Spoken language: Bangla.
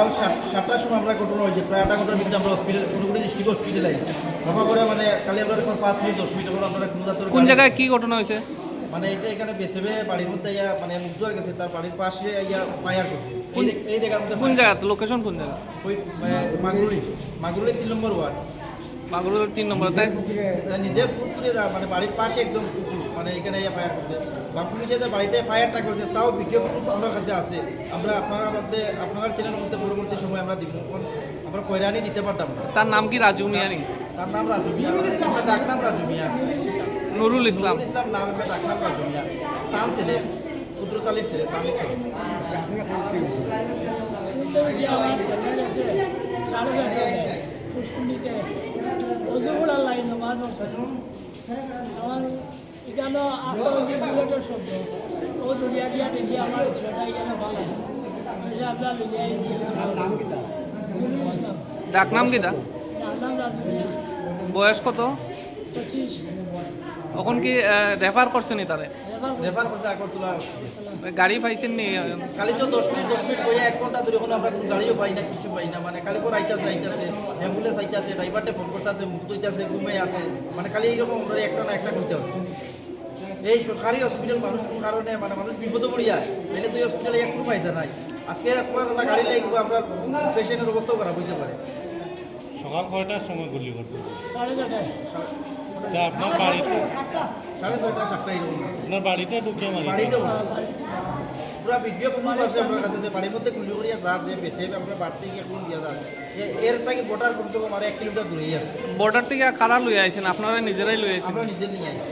সকাল 7টার সময় আমরা ঘটনা হয়েছে, প্রায় আধা ঘন্টার ভিতরে আমরা হসপিটাল পুরোপুরি ডিস্ট্রিক্ট হসপিটালে আইছি। সভা করে মানে খালি আমরা 5 মিনিট 10 মিনিট হলো আমরা কোন জায়গায় কি ঘটনা হয়েছে? মানে এটা এখানে বেসেবে বাড়ির মধ্যে ইয়া মানে মুগ্ধর গেছে, তার বাড়ির পাশে ইয়া ফায়ার করছে। এই জায়গার মধ্যে কোন জায়গা, লোকেশন কোন জায়গা? ওই মাগুরুলি 3 নম্বর ওয়ার্ড, মাগুরুল 3 নম্বর। তাই নিজের পুত্রে মানে বাড়ির পাশে একদম মানে এখানে ইয়া ফায়ার করছে বা পুলিশে যে বাড়িতে ফায়ারটা করছে, তাও ভিডিও প্রুফ আমার কাছে আছে। আমরা আপনার চ্যানেলের মধ্যে পরবর্তী সময় আমরা দিব, আমরা কয়রানি দিতে পারতাম না। তার নাম কি রাজু মিয়ানি? তার নাম রাজু মিয়া, আমরা ডাকনাম রাজু মিয়া। নুরুল ইসলাম নাম আমরা ডাকনাম রাজু মিয়া। তাল ছেলে, কুদ্রতালির ছেলে, তালির ছেলে। এখানে বুলেটের শব্দ ও দরিয়া দিয়া দেখি আমার ছেলেটা এখানে ভালো আপনার ডাক নাম কি দা? নাম রাজু বয়স কত? 25 এখন কি রেফার করছেনি তারে? রেফার করছে আগরতলা। গাড়ি পাইছেন নি? খালি তো 10 মিনিট বইয়া 1 ঘন্টা ধরে এখন আমরা কোনো গাড়িও পাই না, কিছু পাই না। মানে খালি পর আইতাছে অ্যাম্বুলেন্স আইতাছে, ড্রাইভারটা ফোন করতেছে, মুখ ধুইতেছে, ঘুমে আছে, মানে খালি এইরকম আমরা একটা না একটা করতে হচ্ছে। এই সরকারি হসপিটাল মানুষ কোন কারণে মানে মানুষ বিপদে পড়ে যায়, তাহলে তুই হসপিটালে একটু ফায়দা নাই। আজকে একটা গাড়ি লাগবে, আমরা পেশেন্টের অবস্থাও খারাপ হইতে পারে। সকাল কয়টার সময় গুলি করতে? 4:30 আপনার বাড়িতে 6:30 7টা এরকম আপনার বাড়িতে ঢুকে মারি? বাড়িতে পুরো ভিডিও প্রুফ আছে আমার কাছে যে বাড়ির মধ্যে গুলি করিয়া যার যে বেশি আমরা বাড়তে গিয়ে এখন দিয়া যার এর থেকে বর্ডার করতে আমার 1 কিলোমিটার দূরেই আছে। বর্ডার থেকে কারা লই আইছেন? আপনারা নিজেরাই লই আইছেন? আমরা নিজে নিয়ে আইছি।